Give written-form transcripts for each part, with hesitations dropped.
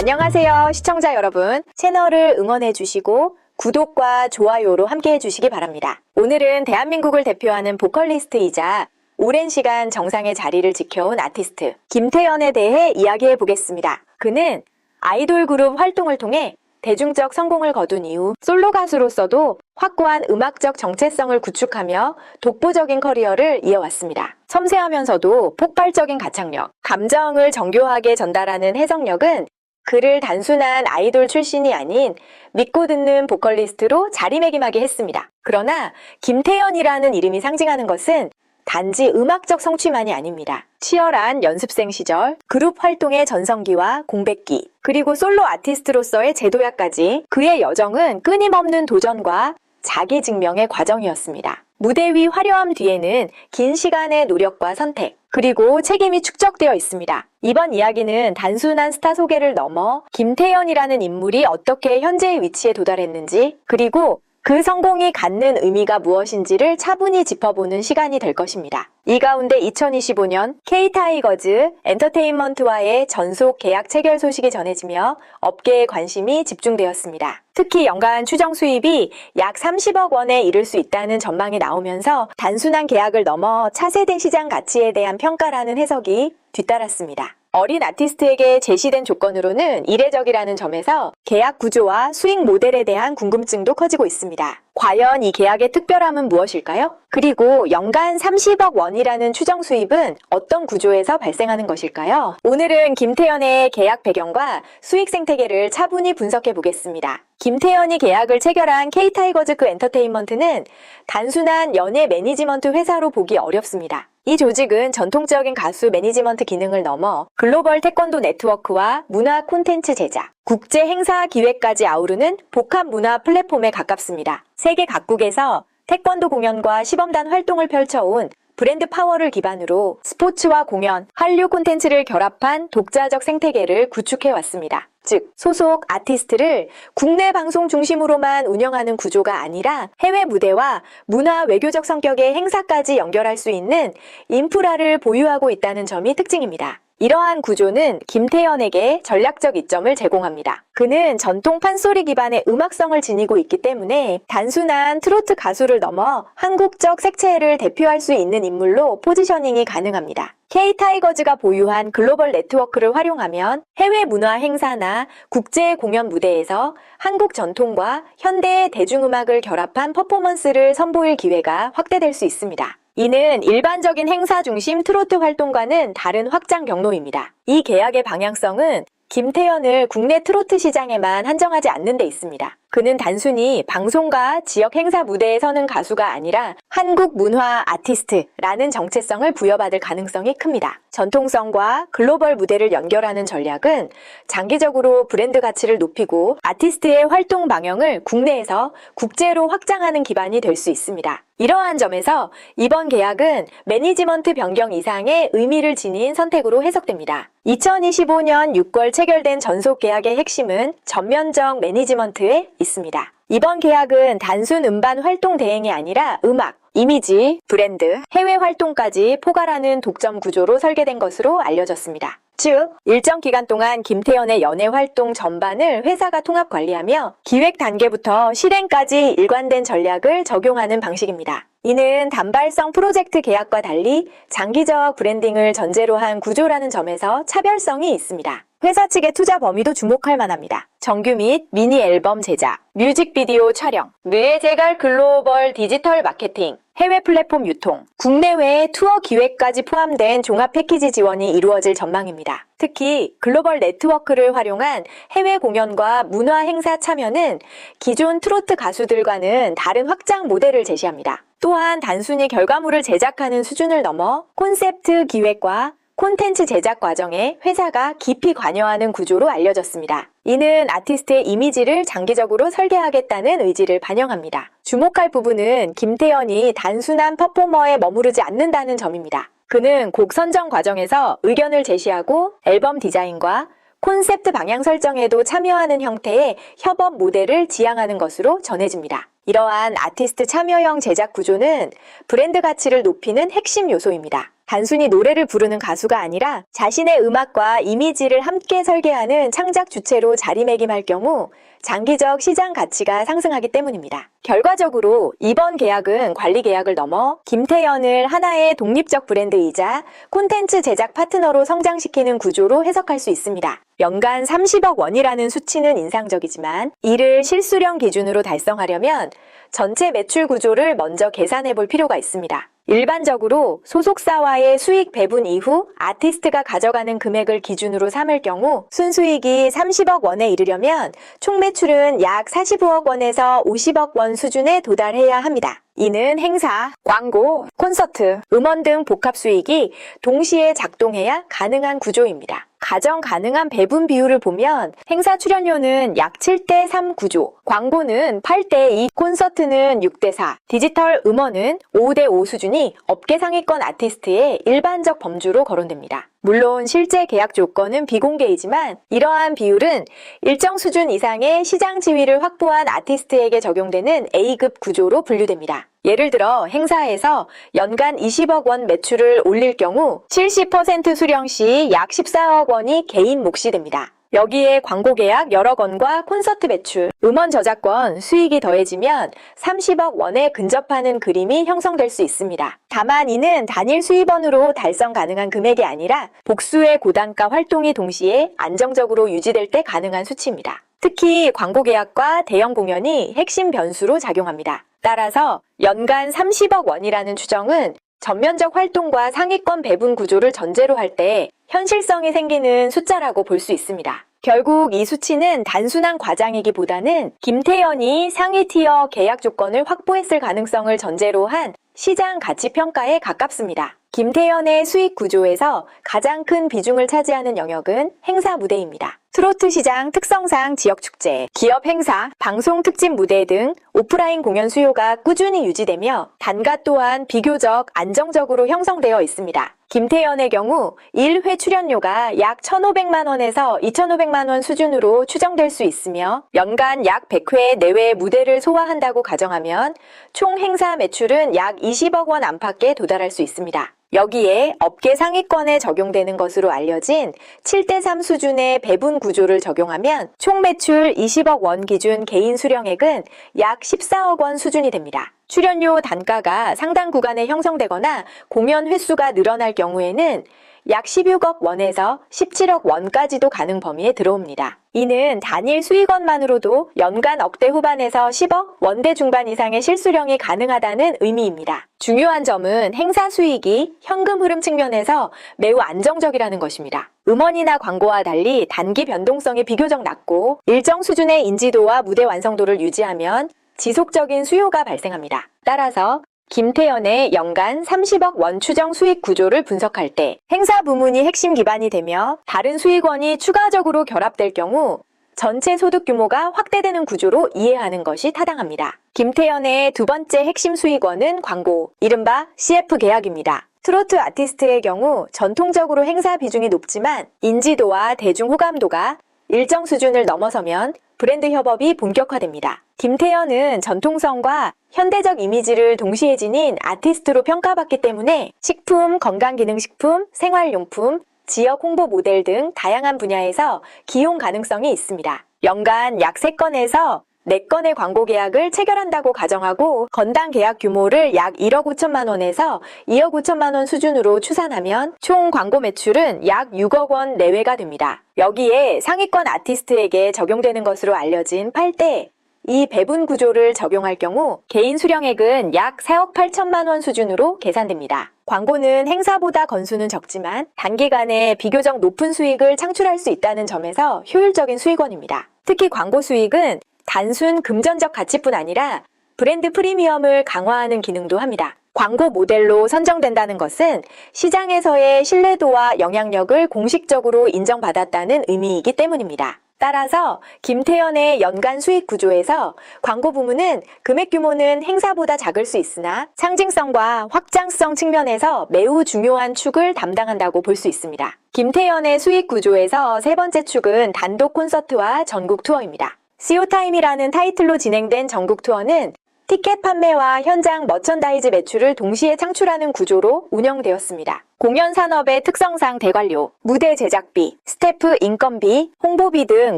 안녕하세요 시청자 여러분, 채널을 응원해 주시고 구독과 좋아요로 함께 해주시기 바랍니다. 오늘은 대한민국을 대표하는 보컬리스트이자 오랜 시간 정상의 자리를 지켜온 아티스트 김태연에 대해 이야기해 보겠습니다. 그는 아이돌 그룹 활동을 통해 대중적 성공을 거둔 이후 솔로 가수로서도 확고한 음악적 정체성을 구축하며 독보적인 커리어를 이어왔습니다. 섬세하면서도 폭발적인 가창력, 감정을 정교하게 전달하는 해석력은 그를 단순한 아이돌 출신이 아닌 믿고 듣는 보컬리스트로 자리매김하게 했습니다. 그러나 김태연이라는 이름이 상징하는 것은 단지 음악적 성취만이 아닙니다. 치열한 연습생 시절, 그룹 활동의 전성기와 공백기, 그리고 솔로 아티스트로서의 재도약까지 그의 여정은 끊임없는 도전과 자기 증명의 과정이었습니다. 무대 위 화려함 뒤에는 긴 시간의 노력과 선택, 그리고 책임이 축적되어 있습니다. 이번 이야기는 단순한 스타 소개를 넘어 김태연이라는 인물이 어떻게 현재의 위치에 도달했는지, 그리고 그 성공이 갖는 의미가 무엇인지를 차분히 짚어보는 시간이 될 것입니다. 이 가운데 2025년 K타이거즈 엔터테인먼트와의 전속 계약 체결 소식이 전해지며 업계의 관심이 집중되었습니다. 특히 연간 추정 수입이 약 30억 원에 이를 수 있다는 전망이 나오면서 단순한 계약을 넘어 차세대 시장 가치에 대한 평가라는 해석이 뒤따랐습니다. 어린 아티스트에게 제시된 조건으로는 이례적이라는 점에서 계약 구조와 수익 모델에 대한 궁금증도 커지고 있습니다. 과연 이 계약의 특별함은 무엇일까요? 그리고 연간 30억 원이라는 추정 수입은 어떤 구조에서 발생하는 것일까요? 오늘은 김태연의 계약 배경과 수익 생태계를 차분히 분석해 보겠습니다. 김태연이 계약을 체결한 K타이거즈 그 엔터테인먼트는 단순한 연예 매니지먼트 회사로 보기 어렵습니다. 이 조직은 전통적인 가수 매니지먼트 기능을 넘어 글로벌 태권도 네트워크와 문화 콘텐츠 제작, 국제 행사 기획까지 아우르는 복합 문화 플랫폼에 가깝습니다. 세계 각국에서 태권도 공연과 시범단 활동을 펼쳐온 브랜드 파워를 기반으로 스포츠와 공연, 한류 콘텐츠를 결합한 독자적 생태계를 구축해왔습니다. 즉, 소속 아티스트를 국내 방송 중심으로만 운영하는 구조가 아니라 해외 무대와 문화 외교적 성격의 행사까지 연결할 수 있는 인프라를 보유하고 있다는 점이 특징입니다. 이러한 구조는 김태연에게 전략적 이점을 제공합니다. 그는 전통 판소리 기반의 음악성을 지니고 있기 때문에 단순한 트로트 가수를 넘어 한국적 색채를 대표할 수 있는 인물로 포지셔닝이 가능합니다. K타이거즈가 보유한 글로벌 네트워크를 활용하면 해외 문화 행사나 국제 공연 무대에서 한국 전통과 현대의 대중음악을 결합한 퍼포먼스를 선보일 기회가 확대될 수 있습니다. 이는 일반적인 행사 중심 트로트 활동과는 다른 확장 경로입니다. 이 계약의 방향성은 김태연을 국내 트로트 시장에만 한정하지 않는 데 있습니다. 그는 단순히 방송과 지역 행사 무대에 서는 가수가 아니라 한국 문화 아티스트라는 정체성을 부여받을 가능성이 큽니다. 전통성과 글로벌 무대를 연결하는 전략은 장기적으로 브랜드 가치를 높이고 아티스트의 활동 방향을 국내에서 국제로 확장하는 기반이 될 수 있습니다. 이러한 점에서 이번 계약은 매니지먼트 변경 이상의 의미를 지닌 선택으로 해석됩니다. 2025년 6월 체결된 전속 계약의 핵심은 전면적 매니지먼트에 있습니다. 이번 계약은 단순 음반 활동 대행이 아니라 음악, 이미지, 브랜드, 해외 활동까지 포괄하는 독점 구조로 설계된 것으로 알려졌습니다. 즉, 일정 기간 동안 김태연의 연예 활동 전반을 회사가 통합 관리하며 기획 단계부터 실행까지 일관된 전략을 적용하는 방식입니다. 이는 단발성 프로젝트 계약과 달리 장기적 브랜딩을 전제로 한 구조라는 점에서 차별성이 있습니다. 회사 측의 투자 범위도 주목할 만합니다. 정규 및 미니 앨범 제작, 뮤직비디오 촬영, 뇌재갈 글로벌 디지털 마케팅, 해외 플랫폼 유통, 국내외 투어 기획까지 포함된 종합 패키지 지원이 이루어질 전망입니다. 특히 글로벌 네트워크를 활용한 해외 공연과 문화 행사 참여는 기존 트로트 가수들과는 다른 확장 모델을 제시합니다. 또한 단순히 결과물을 제작하는 수준을 넘어 콘셉트 기획과 콘텐츠 제작 과정에 회사가 깊이 관여하는 구조로 알려졌습니다. 이는 아티스트의 이미지를 장기적으로 설계하겠다는 의지를 반영합니다. 주목할 부분은 김태연이 단순한 퍼포머에 머무르지 않는다는 점입니다. 그는 곡 선정 과정에서 의견을 제시하고 앨범 디자인과 콘셉트 방향 설정에도 참여하는 형태의 협업 모델을 지향하는 것으로 전해집니다. 이러한 아티스트 참여형 제작 구조는 브랜드 가치를 높이는 핵심 요소입니다. 단순히 노래를 부르는 가수가 아니라 자신의 음악과 이미지를 함께 설계하는 창작 주체로 자리매김할 경우 장기적 시장 가치가 상승하기 때문입니다. 결과적으로 이번 계약은 관리 계약을 넘어 김태현을 하나의 독립적 브랜드이자 콘텐츠 제작 파트너로 성장시키는 구조로 해석할 수 있습니다. 연간 30억 원이라는 수치는 인상적이지만 이를 실수령 기준으로 달성하려면 전체 매출 구조를 먼저 계산해 볼 필요가 있습니다. 일반적으로 소속사와의 수익 배분 이후 아티스트가 가져가는 금액을 기준으로 삼을 경우 순수익이 30억 원에 이르려면 총 매출은 약 45억 원에서 50억 원 수준에 도달해야 합니다. 이는 행사, 광고, 콘서트, 음원 등 복합 수익이 동시에 작동해야 가능한 구조입니다. 가정 가능한 배분 비율을 보면 행사 출연료는 약 7대3 구조, 광고는 8대2, 콘서트는 6대4, 디지털 음원은 5대5 수준이 업계 상위권 아티스트의 일반적 범주로 거론됩니다. 물론 실제 계약 조건은 비공개이지만 이러한 비율은 일정 수준 이상의 시장 지위를 확보한 아티스트에게 적용되는 A급 구조로 분류됩니다. 예를 들어 행사에서 연간 20억 원 매출을 올릴 경우 70% 수령 시 약 14억 원이 개인 몫이 됩니다. 여기에 광고 계약 여러 건과 콘서트 매출, 음원 저작권, 수익이 더해지면 30억 원에 근접하는 그림이 형성될 수 있습니다. 다만 이는 단일 수입원으로 달성 가능한 금액이 아니라 복수의 고단가 활동이 동시에 안정적으로 유지될 때 가능한 수치입니다. 특히 광고 계약과 대형 공연이 핵심 변수로 작용합니다. 따라서 연간 30억 원이라는 추정은 전면적 활동과 상위권 배분 구조를 전제로 할 때 현실성이 생기는 숫자라고 볼 수 있습니다. 결국 이 수치는 단순한 과장이기보다는 김태현이 상위 티어 계약 조건을 확보했을 가능성을 전제로 한 시장 가치 평가에 가깝습니다. 김태현의 수익 구조에서 가장 큰 비중을 차지하는 영역은 행사 무대입니다. 트로트 시장 특성상 지역축제, 기업 행사, 방송 특집 무대 등 오프라인 공연 수요가 꾸준히 유지되며 단가 또한 비교적 안정적으로 형성되어 있습니다. 김태현의 경우 1회 출연료가 약 1,500만 원에서 2,500만 원 수준으로 추정될 수 있으며 연간 약 100회 내외의 무대를 소화한다고 가정하면 총 행사 매출은 약 20억 원 안팎에 도달할 수 있습니다. 여기에 업계 상위권에 적용되는 것으로 알려진 7대3 수준의 배분 구조를 적용하면 총 매출 20억 원 기준 개인 수령액은 약 14억 원 수준이 됩니다. 출연료 단가가 상당 구간에 형성되거나 공연 횟수가 늘어날 경우에는 약 16억 원에서 17억 원까지도 가능 범위에 들어옵니다. 이는 단일 수익원만으로도 연간 억대 후반에서 10억 원대 중반 이상의 실수령이 가능하다는 의미입니다. 중요한 점은 행사 수익이 현금 흐름 측면에서 매우 안정적이라는 것입니다. 음원이나 광고와 달리 단기 변동성이 비교적 낮고 일정 수준의 인지도와 무대 완성도를 유지하면 지속적인 수요가 발생합니다. 따라서 김태현의 연간 30억 원 추정 수익 구조를 분석할 때 행사 부문이 핵심 기반이 되며 다른 수익원이 추가적으로 결합될 경우 전체 소득 규모가 확대되는 구조로 이해하는 것이 타당합니다. 김태현의 두 번째 핵심 수익원은 광고, 이른바 CF 계약입니다. 트로트 아티스트의 경우 전통적으로 행사 비중이 높지만 인지도와 대중 호감도가 일정 수준을 넘어서면 브랜드 협업이 본격화됩니다. 김태현은 전통성과 현대적 이미지를 동시에 지닌 아티스트로 평가받기 때문에 식품, 건강기능식품, 생활용품, 지역 홍보 모델 등 다양한 분야에서 기용 가능성이 있습니다. 연간 약 3건에서 4건의 광고 계약을 체결한다고 가정하고 건당 계약 규모를 약 1억 5천만 원에서 2억 5천만 원 수준으로 추산하면 총 광고 매출은 약 6억 원 내외가 됩니다. 여기에 상위권 아티스트에게 적용되는 것으로 알려진 8대 이 배분 구조를 적용할 경우 개인 수령액은 약 4억 8천만 원 수준으로 계산됩니다. 광고는 행사보다 건수는 적지만 단기간에 비교적 높은 수익을 창출할 수 있다는 점에서 효율적인 수익원입니다. 특히 광고 수익은 단순 금전적 가치뿐 아니라 브랜드 프리미엄을 강화하는 기능도 합니다. 광고 모델로 선정된다는 것은 시장에서의 신뢰도와 영향력을 공식적으로 인정받았다는 의미이기 때문입니다. 따라서 김태현의 연간 수익 구조에서 광고 부문은 금액 규모는 행사보다 작을 수 있으나 상징성과 확장성 측면에서 매우 중요한 축을 담당한다고 볼 수 있습니다. 김태현의 수익 구조에서 세 번째 축은 단독 콘서트와 전국 투어입니다. CO타임이라는 타이틀로 진행된 전국 투어는 티켓 판매와 현장 머천다이즈 매출을 동시에 창출하는 구조로 운영되었습니다. 공연 산업의 특성상 대관료, 무대 제작비, 스태프 인건비, 홍보비 등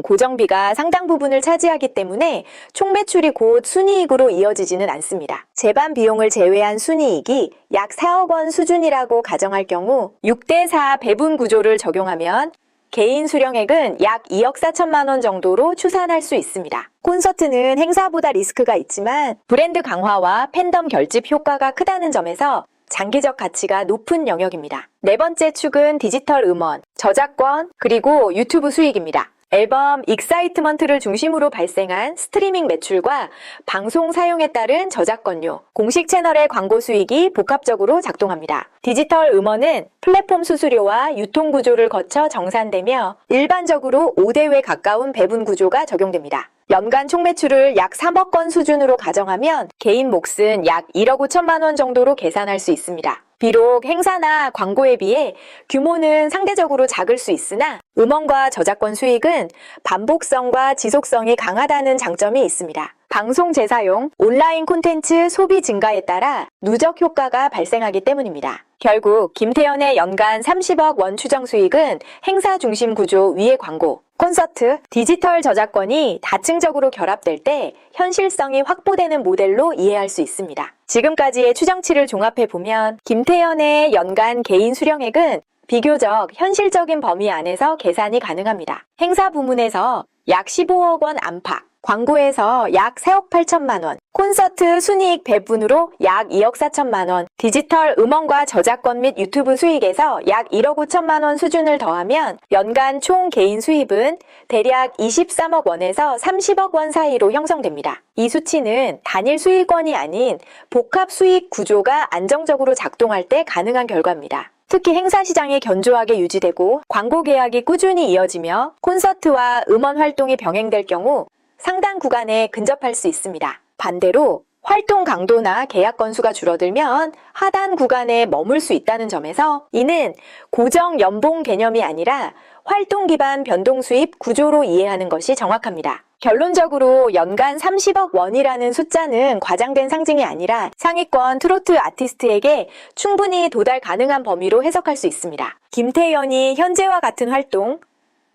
고정비가 상당 부분을 차지하기 때문에 총 매출이 곧 순이익으로 이어지지는 않습니다. 제반 비용을 제외한 순이익이 약 4억 원 수준이라고 가정할 경우 6대4 배분 구조를 적용하면 개인 수령액은 약 2억 4천만 원 정도로 추산할 수 있습니다. 콘서트는 행사보다 리스크가 있지만 브랜드 강화와 팬덤 결집 효과가 크다는 점에서 장기적 가치가 높은 영역입니다. 네 번째 축은 디지털 음원, 저작권, 그리고 유튜브 수익입니다. 앨범 익사이트먼트를 중심으로 발생한 스트리밍 매출과 방송 사용에 따른 저작권료, 공식 채널의 광고 수익이 복합적으로 작동합니다. 디지털 음원은 플랫폼 수수료와 유통 구조를 거쳐 정산되며 일반적으로 5대5에 가까운 배분 구조가 적용됩니다. 연간 총 매출을 약 3억 건 수준으로 가정하면 개인 몫은 약 1억 5천만 원 정도로 계산할 수 있습니다. 비록 행사나 광고에 비해 규모는 상대적으로 작을 수 있으나 음원과 저작권 수익은 반복성과 지속성이 강하다는 장점이 있습니다. 방송 재사용, 온라인 콘텐츠 소비 증가에 따라 누적 효과가 발생하기 때문입니다. 결국 김태현의 연간 30억 원 추정 수익은 행사 중심 구조 위의 광고, 콘서트, 디지털 저작권이 다층적으로 결합될 때 현실성이 확보되는 모델로 이해할 수 있습니다. 지금까지의 추정치를 종합해보면 김태현의 연간 개인 수령액은 비교적 현실적인 범위 안에서 계산이 가능합니다. 행사 부문에서 약 15억 원 안팎, 광고에서 약 4억 8천만 원, 콘서트 순이익 배분으로 약 2억 4천만 원, 디지털 음원과 저작권 및 유튜브 수익에서 약 1억 5천만 원 수준을 더하면 연간 총 개인 수입은 대략 23억 원에서 30억 원 사이로 형성됩니다. 이 수치는 단일 수익원이 아닌 복합 수익 구조가 안정적으로 작동할 때 가능한 결과입니다. 특히 행사 시장이 견조하게 유지되고 광고 계약이 꾸준히 이어지며 콘서트와 음원 활동이 병행될 경우 상당 구간에 근접할 수 있습니다. 반대로 활동 강도나 계약 건수가 줄어들면 하단 구간에 머물 수 있다는 점에서 이는 고정 연봉 개념이 아니라 활동 기반 변동 수입 구조로 이해하는 것이 정확합니다. 결론적으로 연간 30억 원이라는 숫자는 과장된 상징이 아니라 상위권 트로트 아티스트에게 충분히 도달 가능한 범위로 해석할 수 있습니다. 김태현이 현재와 같은 활동,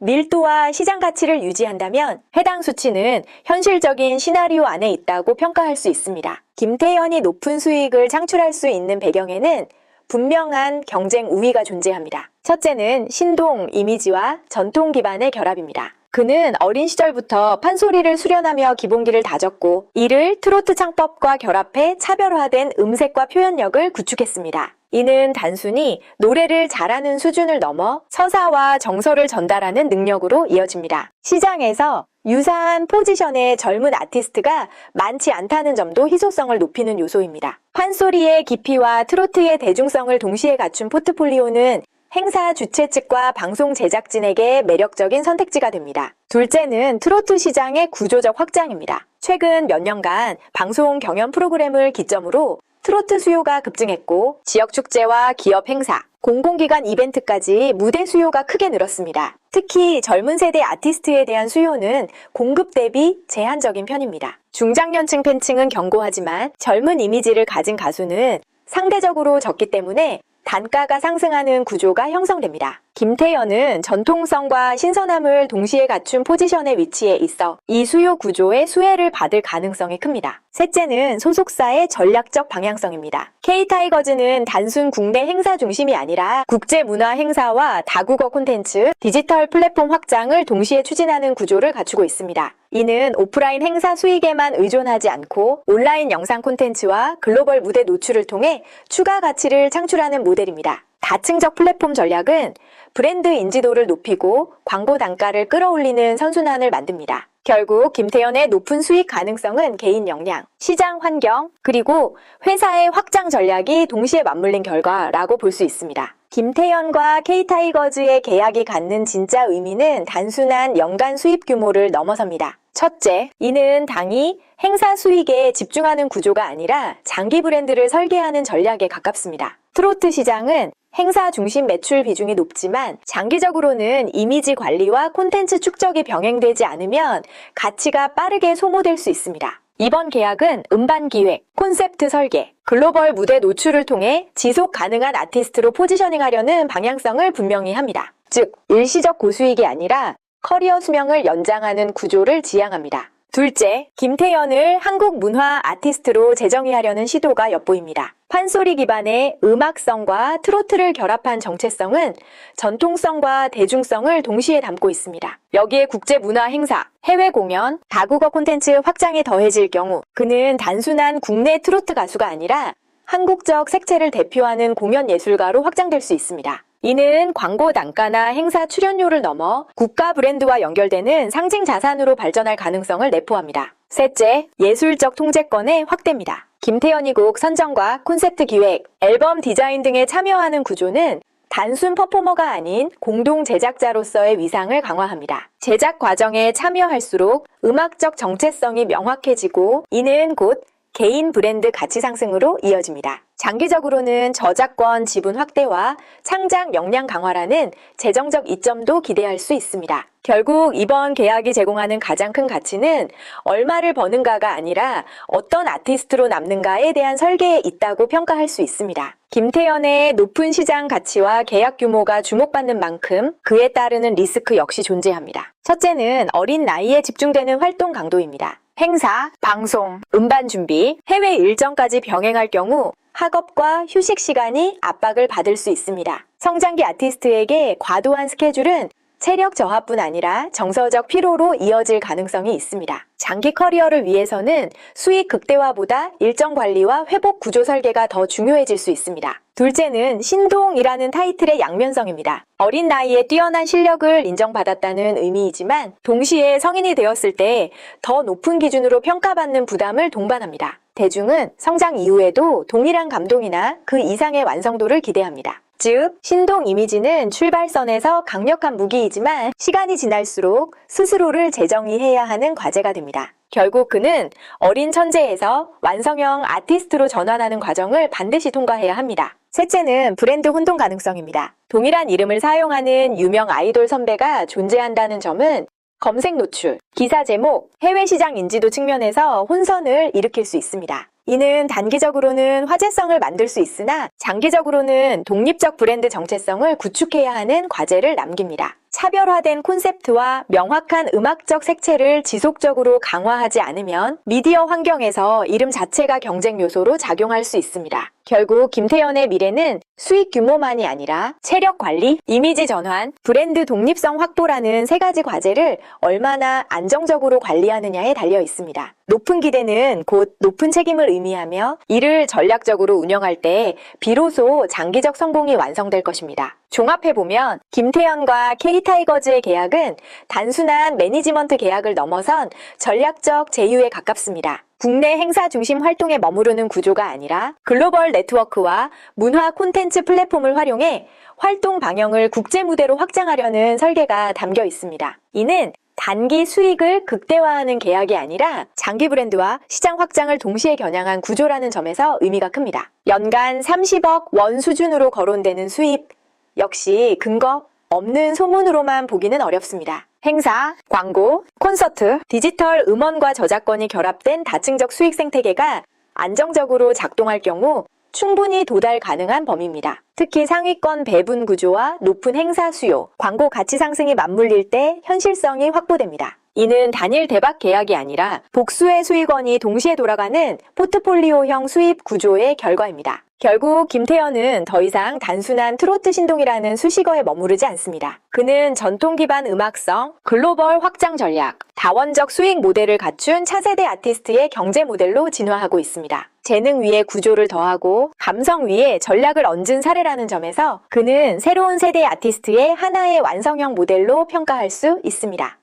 밀도와 시장 가치를 유지한다면 해당 수치는 현실적인 시나리오 안에 있다고 평가할 수 있습니다. 김태현이 높은 수익을 창출할 수 있는 배경에는 분명한 경쟁 우위가 존재합니다. 첫째는 신동 이미지와 전통 기반의 결합입니다. 그는 어린 시절부터 판소리를 수련하며 기본기를 다졌고 이를 트로트 창법과 결합해 차별화된 음색과 표현력을 구축했습니다. 이는 단순히 노래를 잘하는 수준을 넘어 서사와 정서를 전달하는 능력으로 이어집니다. 시장에서 유사한 포지션의 젊은 아티스트가 많지 않다는 점도 희소성을 높이는 요소입니다. 판소리의 깊이와 트로트의 대중성을 동시에 갖춘 포트폴리오는 행사 주최 측과 방송 제작진에게 매력적인 선택지가 됩니다. 둘째는 트로트 시장의 구조적 확장입니다. 최근 몇 년간 방송 경연 프로그램을 기점으로 트로트 수요가 급증했고 지역 축제와 기업 행사, 공공기관 이벤트까지 무대 수요가 크게 늘었습니다. 특히 젊은 세대 아티스트에 대한 수요는 공급 대비 제한적인 편입니다. 중장년층 팬층은 견고하지만 젊은 이미지를 가진 가수는 상대적으로 적기 때문에 단가가 상승하는 구조가 형성됩니다. 김태현은 전통성과 신선함을 동시에 갖춘 포지션에 위치해 있어 이 수요 구조의 수혜를 받을 가능성이 큽니다. 셋째는 소속사의 전략적 방향성입니다. K타이거즈는 단순 국내 행사 중심이 아니라 국제 문화 행사와 다국어 콘텐츠, 디지털 플랫폼 확장을 동시에 추진하는 구조를 갖추고 있습니다. 이는 오프라인 행사 수익에만 의존하지 않고 온라인 영상 콘텐츠와 글로벌 무대 노출을 통해 추가 가치를 창출하는 모델입니다. 다층적 플랫폼 전략은 브랜드 인지도를 높이고 광고 단가를 끌어올리는 선순환을 만듭니다. 결국 김태현의 높은 수익 가능성은 개인 역량, 시장 환경, 그리고 회사의 확장 전략이 동시에 맞물린 결과라고 볼 수 있습니다. 김태현과 K타이거즈의 계약이 갖는 진짜 의미는 단순한 연간 수입 규모를 넘어섭니다. 첫째, 이는 당이 행사 수익에 집중하는 구조가 아니라 장기 브랜드를 설계하는 전략에 가깝습니다. 트로트 시장은 행사 중심 매출 비중이 높지만 장기적으로는 이미지 관리와 콘텐츠 축적이 병행되지 않으면 가치가 빠르게 소모될 수 있습니다. 이번 계약은 음반 기획, 콘셉트 설계, 글로벌 무대 노출을 통해 지속 가능한 아티스트로 포지셔닝하려는 방향성을 분명히 합니다. 즉, 일시적 고수익이 아니라 커리어 수명을 연장하는 구조를 지향합니다. 둘째, 김태현을 한국 문화 아티스트로 재정의하려는 시도가 엿보입니다. 판소리 기반의 음악성과 트로트를 결합한 정체성은 전통성과 대중성을 동시에 담고 있습니다. 여기에 국제 문화 행사, 해외 공연, 다국어 콘텐츠 확장이 더해질 경우 그는 단순한 국내 트로트 가수가 아니라 한국적 색채를 대표하는 공연 예술가로 확장될 수 있습니다. 이는 광고 단가나 행사 출연료를 넘어 국가 브랜드와 연결되는 상징 자산으로 발전할 가능성을 내포합니다. 셋째, 예술적 통제권의 확대입니다. 김태현이 곡 선정과 콘셉트 기획, 앨범 디자인 등에 참여하는 구조는 단순 퍼포머가 아닌 공동 제작자로서의 위상을 강화합니다. 제작 과정에 참여할수록 음악적 정체성이 명확해지고 이는 곧 개인 브랜드 가치 상승으로 이어집니다. 장기적으로는 저작권 지분 확대와 창작 역량 강화라는 재정적 이점도 기대할 수 있습니다. 결국 이번 계약이 제공하는 가장 큰 가치는 얼마를 버는가가 아니라 어떤 아티스트로 남는가에 대한 설계에 있다고 평가할 수 있습니다. 김태현의 높은 시장 가치와 계약 규모가 주목받는 만큼 그에 따르는 리스크 역시 존재합니다. 첫째는 어린 나이에 집중되는 활동 강도입니다. 행사, 방송, 음반 준비, 해외 일정까지 병행할 경우 학업과 휴식 시간이 압박을 받을 수 있습니다. 성장기 아티스트에게 과도한 스케줄은 체력 저하뿐 아니라 정서적 피로로 이어질 가능성이 있습니다. 장기 커리어를 위해서는 수익 극대화보다 일정 관리와 회복 구조 설계가 더 중요해질 수 있습니다. 둘째는 신동이라는 타이틀의 양면성입니다. 어린 나이에 뛰어난 실력을 인정받았다는 의미이지만 동시에 성인이 되었을 때 더 높은 기준으로 평가받는 부담을 동반합니다. 대중은 성장 이후에도 동일한 감동이나 그 이상의 완성도를 기대합니다. 즉, 신동 이미지는 출발선에서 강력한 무기이지만 시간이 지날수록 스스로를 재정의해야 하는 과제가 됩니다. 결국 그는 어린 천재에서 완성형 아티스트로 전환하는 과정을 반드시 통과해야 합니다. 셋째는 브랜드 혼동 가능성입니다. 동일한 이름을 사용하는 유명 아이돌 선배가 존재한다는 점은 검색 노출, 기사 제목, 해외 시장 인지도 측면에서 혼선을 일으킬 수 있습니다. 이는 단기적으로는 화제성을 만들 수 있으나 장기적으로는 독립적 브랜드 정체성을 구축해야 하는 과제를 남깁니다. 차별화된 콘셉트와 명확한 음악적 색채를 지속적으로 강화하지 않으면 미디어 환경에서 이름 자체가 경쟁 요소로 작용할 수 있습니다. 결국 김태현의 미래는 수익 규모만이 아니라 체력 관리, 이미지 전환, 브랜드 독립성 확보라는 세 가지 과제를 얼마나 안정적으로 관리하느냐에 달려 있습니다. 높은 기대는 곧 높은 책임을 의미하며 이를 전략적으로 운영할 때 비로소 장기적 성공이 완성될 것입니다. 종합해보면 김태현과 K타이거즈의 계약은 단순한 매니지먼트 계약을 넘어선 전략적 제휴에 가깝습니다. 국내 행사 중심 활동에 머무르는 구조가 아니라 글로벌 네트워크와 문화 콘텐츠 플랫폼을 활용해 활동 방향을 국제 무대로 확장하려는 설계가 담겨 있습니다. 이는 단기 수익을 극대화하는 계약이 아니라 장기 브랜드와 시장 확장을 동시에 겨냥한 구조라는 점에서 의미가 큽니다. 연간 30억 원 수준으로 거론되는 수입, 역시 근거 없는 소문으로만 보기는 어렵습니다. 행사, 광고, 콘서트, 디지털 음원과 저작권이 결합된 다층적 수익 생태계가 안정적으로 작동할 경우 충분히 도달 가능한 범위입니다. 특히 상위권 배분 구조와 높은 행사 수요, 광고 가치 상승이 맞물릴 때 현실성이 확보됩니다. 이는 단일 대박 계약이 아니라 복수의 수익원이 동시에 돌아가는 포트폴리오형 수입 구조의 결과입니다. 결국 김태현은 더 이상 단순한 트로트 신동이라는 수식어에 머무르지 않습니다. 그는 전통 기반 음악성, 글로벌 확장 전략, 다원적 수익 모델을 갖춘 차세대 아티스트의 경제 모델로 진화하고 있습니다. 재능 위에 구조를 더하고 감성 위에 전략을 얹은 사례라는 점에서 그는 새로운 세대 아티스트의 하나의 완성형 모델로 평가할 수 있습니다.